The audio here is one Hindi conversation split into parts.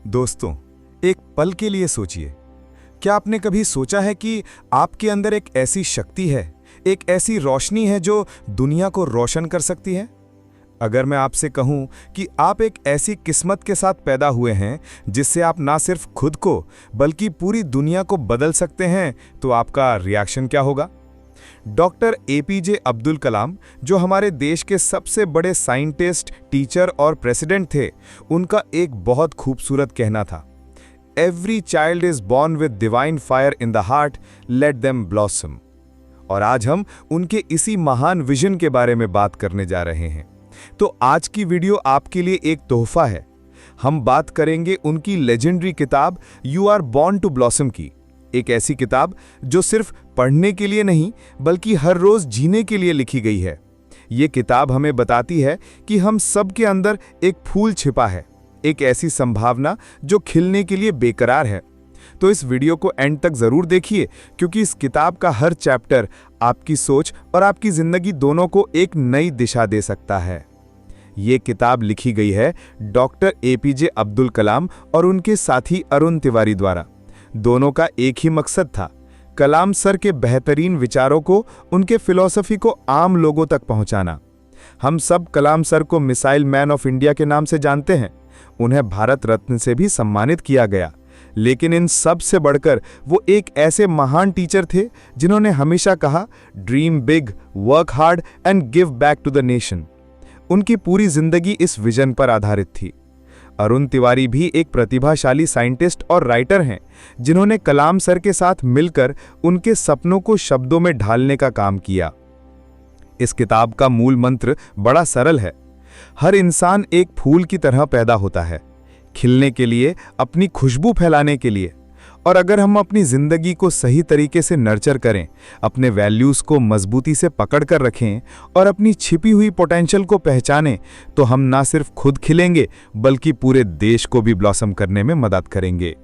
दोस्तों, एक पल के लिए सोचिए, क्या आपने कभी सोचा है कि आपके अंदर एक ऐसी शक्ति है, एक ऐसी रोशनी है जो दुनिया को रोशन कर सकती है? अगर मैं आपसे कहूं कि आप एक ऐसी किस्मत के साथ पैदा हुए हैं जिससे आप ना सिर्फ खुद को बल्कि पूरी दुनिया को बदल सकते हैं, तो आपका रिएक्शन क्या होगा? डॉक्टर एपीजे अब्दुल कलाम, जो हमारे देश के सबसे बड़े साइंटिस्ट, टीचर और प्रेसिडेंट थे, उनका एक बहुत खूबसूरत कहना था, every child is born with divine fire in the heart, let them blossom. और आज हम उनके इसी महान विजन के बारे में बात करने जा रहे हैं। तो आज की वीडियो आपके लिए एक तोहफा है। हम बात करेंगे उनकी लेजेंडरी किताब you are born to blossom की, एक ऐसी किताब जो सिर्फ पढ़ने के लिए नहीं बल्कि हर रोज जीने के लिए लिखी गई है। ये किताब हमें बताती है कि हम सब के अंदर एक फूल छिपा है, एक ऐसी संभावना जो खिलने के लिए बेकरार है। तो इस वीडियो को एंड तक जरूर देखिए, क्योंकि इस किताब का हर चैप्टर आपकी सोच और आपकी जिंदगी दोनों को एक नई दिशा दे सकता है। ये किताब लिखी गई है डॉक्टर एपीजे अब्दुल कलाम और उनके साथी अरुण तिवारी द्वारा। दोनों का एक ही मकसद था, कलाम सर के बेहतरीन विचारों को, उनके फिलॉसफी को आम लोगों तक पहुंचाना। हम सब कलाम सर को मिसाइल मैन ऑफ इंडिया के नाम से जानते हैं, उन्हें भारत रत्न से भी सम्मानित किया गया, लेकिन इन सब से बढ़कर वो एक ऐसे महान टीचर थे जिन्होंने हमेशा कहा, dream big, work hard and give back to the nation. उनकी पूरी जिंदगी इस विजन पर आधारित थी। अरुण तिवारी भी एक प्रतिभाशाली साइंटिस्ट और राइटर हैं, जिन्होंने कलाम सर के साथ मिलकर उनके सपनों को शब्दों में ढालने का काम किया। इस किताब का मूल मंत्र बड़ा सरल है, हर इंसान एक फूल की तरह पैदा होता है, खिलने के लिए, अपनी खुशबू फैलाने के लिए। और अगर हम अपनी जिंदगी को सही तरीके से नर्चर करें, अपने वैल्यूज को मजबूती से पकड़ कर रखें और अपनी छिपी हुई पोटेंशियल को पहचानें, तो हम ना सिर्फ खुद खिलेंगे बल्कि पूरे देश को भी ब्लॉसम करने में मदद करेंगे।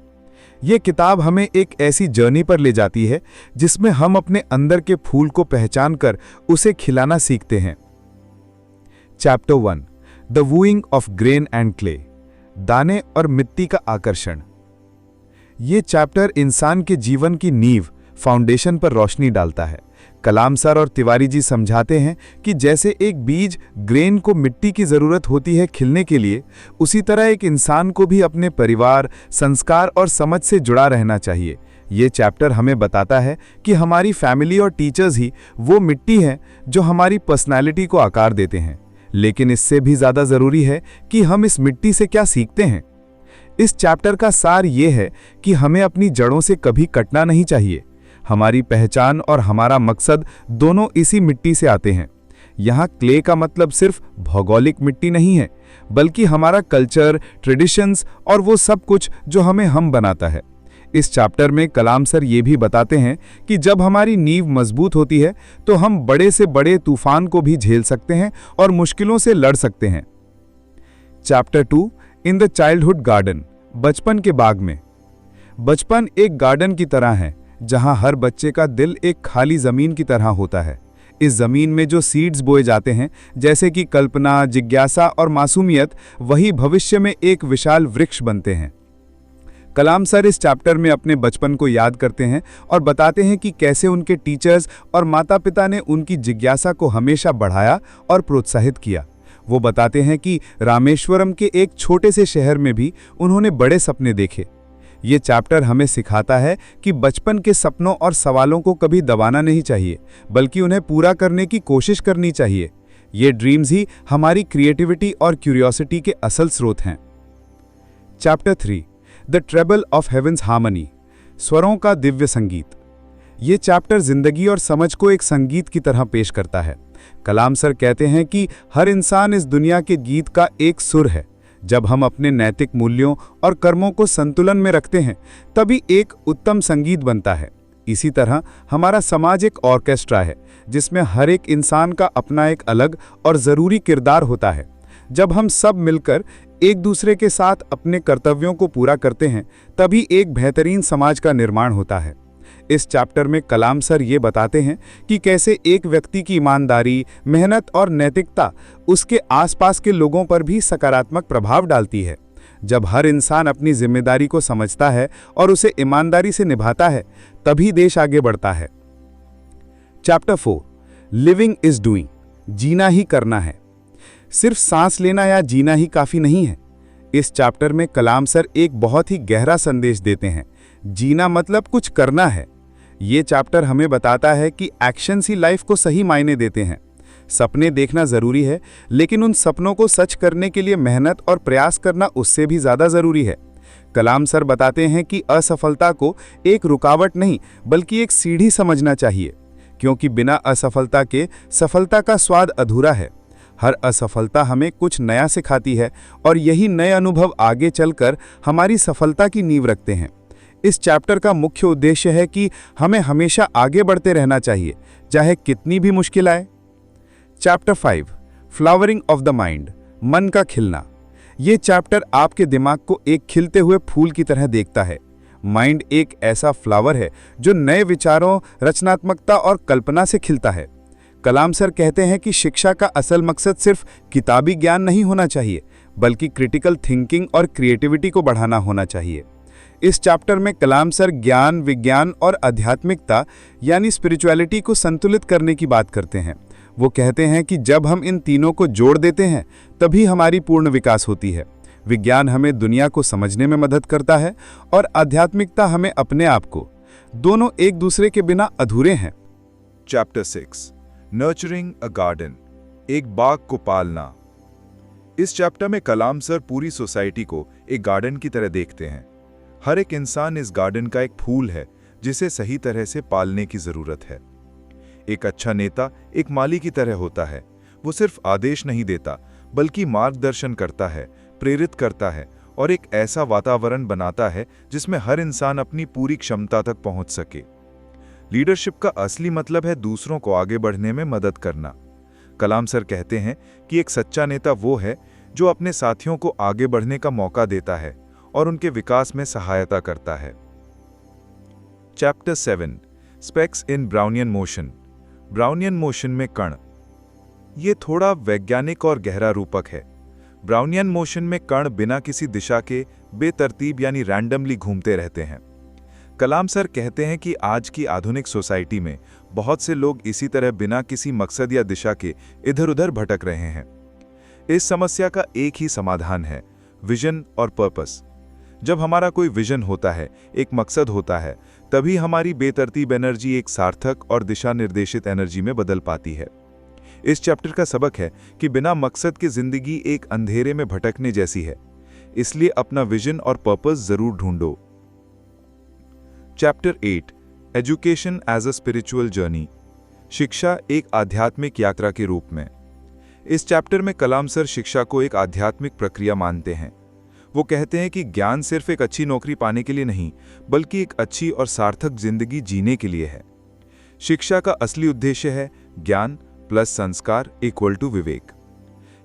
ये किताब हमें एक ऐसी जर्नी पर ले जाती है जिसमें हम अपने अंदर के फूल को पहचान कर उसे खिलाना सीखते हैं। Chapter 1, the wooing of grain and clay, दाने और मिट्टी का आकर्षण। ये चैप्टर इंसान के जीवन की नींव, फाउंडेशन पर रोशनी डालता है। कलाम सर और तिवारी जी समझाते हैं कि जैसे एक बीज ग्रेन को मिट्टी की जरूरत होती है खिलने के लिए, उसी तरह एक इंसान को भी अपने परिवार, संस्कार और समझ से जुड़ा रहना चाहिए। ये चैप्टर हमें बताता है कि हमारी फैमिली और टीचर्स ही वो मिट्टी हैं जो हमारी पर्सनैलिटी को आकार देते हैं। लेकिन इससे भी ज्यादा जरूरी है कि हम इस मिट्टी से क्या सीखते हैं। इस चैप्टर का सार ये है कि हमें अपनी जड़ों से कभी कटना नहीं चाहिए। हमारी पहचान और हमारा मकसद दोनों इसी मिट्टी से आते हैं। यहाँ क्ले का मतलब सिर्फ भौगोलिक मिट्टी नहीं है, बल्कि हमारा कल्चर, ट्रेडिशंस और वो सब कुछ जो हमें हम बनाता है। इस चैप्टर में कलाम सर ये भी बताते हैं कि जब हमारी नींव मजबूत होती है तो हम बड़े से बड़े तूफान को भी झेल सकते हैं और मुश्किलों से लड़ सकते हैं। Chapter 2, in the childhood garden, बचपन के बाग में। बचपन एक गार्डन की तरह है जहां हर बच्चे का दिल एक खाली जमीन की तरह होता है। इस जमीन में जो सीड्स बोए जाते हैं, जैसे कि कल्पना, जिज्ञासा और मासूमियत, वही भविष्य में एक विशाल वृक्ष बनते हैं। कलाम सर इस चैप्टर में अपने बचपन को याद करते हैं और बताते हैं कि कैसे उनके टीचर्स और माता पिता ने उनकी जिज्ञासा को हमेशा बढ़ाया और प्रोत्साहित किया। वो बताते हैं कि रामेश्वरम के एक छोटे से शहर में भी उन्होंने बड़े सपने देखे। ये चैप्टर हमें सिखाता है कि बचपन के सपनों और सवालों को कभी दबाना नहीं चाहिए, बल्कि उन्हें पूरा करने की कोशिश करनी चाहिए। ये ड्रीम्स ही हमारी क्रिएटिविटी और क्यूरियोसिटी के असल स्रोत हैं। Chapter 3, the treble of heaven's harmony, स्वरों का दिव्य संगीत। ये चैप्टर जिंदगी और समझ को एक संगीत की तरह पेश करता है। कलाम सर कहते हैं कि हर इंसान इस दुनिया के गीत का एक सुर है। जब हम अपने नैतिक मूल्यों और कर्मों को संतुलन में रखते हैं, तभी एक उत्तम संगीत बनता है। इसी तरह हमारा समाज एक ऑर्केस्ट्रा है, जिसमें हर एक इंसान का अपना एक अलग और ज़रूरी किरदार होता है। जब हम सब मिलकर एक दूसरे के साथ अपने कर्तव्यों को पूरा करते हैं, तभी एक बेहतरीन समाज का निर्माण होता है। इस चैप्टर में कलाम सर ये बताते हैं कि कैसे एक व्यक्ति की ईमानदारी, मेहनत और नैतिकता उसके आसपास के लोगों पर भी सकारात्मक प्रभाव डालती है। जब हर इंसान अपनी जिम्मेदारी को समझता है और उसे ईमानदारी से निभाता है, तभी देश आगे बढ़ता है। चैप्टर 4 लिविंग इज डूइंग, जीना ही करना है। सिर्फ सांस लेना या जीना ही काफी नहीं है। इस चैप्टर में कलाम सर एक बहुत ही गहरा संदेश देते हैं। जीना मतलब कुछ करना है। ये चैप्टर हमें बताता है कि एक्शंस ही लाइफ को सही मायने देते हैं। सपने देखना जरूरी है, लेकिन उन सपनों को सच करने के लिए मेहनत और प्रयास करना उससे भी ज्यादा जरूरी है। कलाम सर बताते हैं कि असफलता को एक रुकावट नहीं बल्कि एक सीढ़ी समझना चाहिए, क्योंकि बिना असफलता के सफलता का स्वाद अधूरा है। हर असफलता हमें कुछ नया सिखाती है और यही नए अनुभव आगे चलकर हमारी सफलता की नींव रखते हैं। इस चैप्टर का मुख्य उद्देश्य है कि हमें हमेशा आगे बढ़ते रहना चाहिए, चाहे कितनी भी मुश्किल आए। Chapter 5 flowering of the mind, मन का खिलना। ये चैप्टर आपके दिमाग को एक खिलते हुए फूल की तरह देखता है। माइंड एक ऐसा फ्लावर है जो नए विचारों, रचनात्मकता और कल्पना से खिलता है। कलाम सर कहते हैं कि शिक्षा का असल मकसद सिर्फ किताबी ज्ञान नहीं होना चाहिए, बल्कि क्रिटिकल थिंकिंग और क्रिएटिविटी को बढ़ाना होना चाहिए। इस चैप्टर में कलाम सर ज्ञान, विज्ञान और आध्यात्मिकता यानी स्पिरिचुअलिटी को संतुलित करने की बात करते हैं। वो कहते हैं कि जब हम इन तीनों को जोड़ देते हैं, तभी हमारी पूर्ण विकास होती है। विज्ञान हमें दुनिया को समझने में मदद करता है और आध्यात्मिकता हमें अपने आप को। दोनों एक दूसरे के बिना अधूरे हैं। चैप्टर 6 नर्चरिंग अ गार्डन, एक बाग को पालना। इस चैप्टर में कलाम सर पूरी सोसाइटी को एक गार्डन की तरह देखते हैं। हर एक इंसान इस गार्डन का एक फूल है जिसे सही तरह से पालने की जरूरत है। एक अच्छा नेता एक माली की तरह होता है। वो सिर्फ आदेश नहीं देता, बल्कि मार्गदर्शन करता है, प्रेरित करता है और एक ऐसा वातावरण बनाता है जिसमें हर इंसान अपनी पूरी क्षमता तक पहुंच सके। लीडरशिप का असली मतलब है दूसरों को आगे बढ़ने में मदद करना। कलाम सर कहते हैं कि एक सच्चा नेता वो है जो अपने साथियों को आगे बढ़ने का मौका देता है और उनके विकास में सहायता करता है। चैप्टर 7 स्पेक्स इन ब्राउनियन मोशन, ब्राउनियन मोशन में कण। ये थोड़ा वैज्ञानिक और गहरा रूपक है। ब्राउनियन मोशन में कण बिना किसी दिशा के बेतरतीब यानी रैंडमली घूमते रहते हैं। कलाम सर कहते हैं कि आज की आधुनिक सोसाइटी में बहुत से लोग इसी तरह बिना किसी मकसद या दिशा के इधर उधर भटक रहे हैं। इस समस्या का एक ही समाधान है, विजन और पर्पस। जब हमारा कोई विजन होता है, एक मकसद होता है, तभी हमारी बेतरतीब एनर्जी एक सार्थक और दिशा निर्देशित एनर्जी में बदल पाती है। इस चैप्टर का सबक है कि बिना मकसद की जिंदगी एक अंधेरे में भटकने जैसी है, इसलिए अपना विजन और पर्पस जरूर ढूंढो। Chapter 8 education as a spiritual journey, शिक्षा एक आध्यात्मिक यात्रा के रूप में। इस चैप्टर में कलाम सर शिक्षा को एक आध्यात्मिक प्रक्रिया मानते हैं। वो कहते हैं कि ज्ञान सिर्फ एक अच्छी नौकरी पाने के लिए नहीं, बल्कि एक अच्छी और सार्थक जिंदगी जीने के लिए है। शिक्षा का असली उद्देश्य है ज्ञान प्लस संस्कार इक्वल टू विवेक।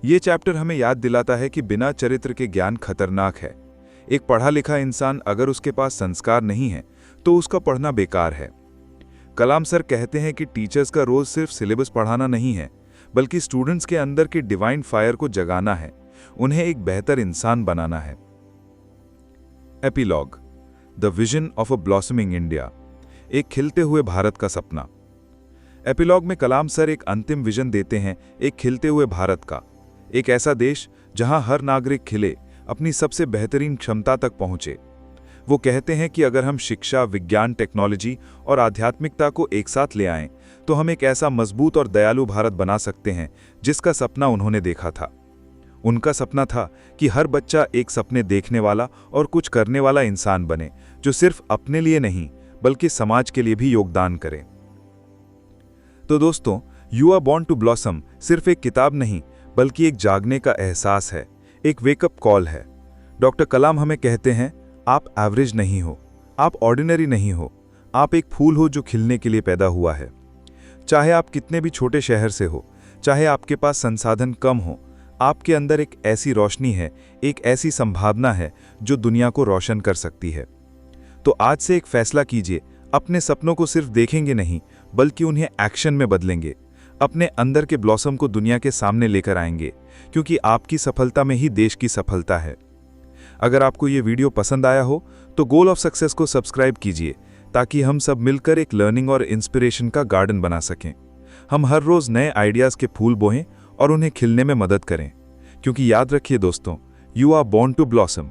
ये चैप्टर हमें याद दिलाता है कि बिना चरित्र के ज्ञान खतरनाक है। एक पढ़ा लिखा इंसान अगर उसके पास संस्कार नहीं है तो उसका पढ़ना बेकार है। कलाम सर कहते हैं कि टीचर्स का रोल सिर्फ सिलेबस पढ़ाना नहीं है, बल्कि स्टूडेंट्स के अंदर के डिवाइन फायर को जगाना है, उन्हें एक बेहतर इंसान बनाना है। Epilogue the vision of a blossoming India, एक खिलते हुए भारत का सपना। एपिलॉग में कलाम सर एक अंतिम विजन देते हैं, एक खिलते हुए भारत का, एक ऐसा देश जहां हर नागरिक खिले, अपनी सबसे बेहतरीन क्षमता तक पहुंचे। वो कहते हैं कि अगर हम शिक्षा, विज्ञान, टेक्नोलॉजी और आध्यात्मिकता को एक साथ ले आएं, तो हम एक ऐसा मजबूत और दयालु भारत बना सकते हैं जिसका सपना उन्होंने देखा था। उनका सपना था कि हर बच्चा एक सपने देखने वाला और कुछ करने वाला इंसान बने, जो सिर्फ अपने लिए नहीं बल्कि समाज के लिए भी योगदान करे। तो दोस्तों, you are born to blossom सिर्फ एक किताब नहीं, बल्कि एक जागने का एहसास है, एक वेकअप कॉल है। डॉक्टर कलाम हमें कहते हैं, आप एवरेज नहीं हो, आप ऑर्डिनरी नहीं हो, आप एक फूल हो जो खिलने के लिए पैदा हुआ है। चाहे आप कितने भी छोटे शहर से हो, चाहे आपके पास संसाधन कम हो, आपके अंदर एक ऐसी रोशनी है, एक ऐसी संभावना है जो दुनिया को रोशन कर सकती है। तो आज से एक फैसला कीजिए, अपने सपनों को सिर्फ देखेंगे नहीं, बल्कि उन्हें एक्शन में बदलेंगे। अपने अंदर के ब्लॉसम को दुनिया के सामने लेकर आएंगे, क्योंकि आपकी सफलता में ही देश की सफलता है। अगर आपको ये वीडियो पसंद आया हो तो गोल ऑफ सक्सेस को सब्सक्राइब कीजिए ताकि हम सब मिलकर एक लर्निंग और इंस्पिरेशन का गार्डन बना सकें। हम हर रोज नए आइडियाज के फूल बोएं और उन्हें खिलने में मदद करें, क्योंकि याद रखिए दोस्तों, you are born to blossom.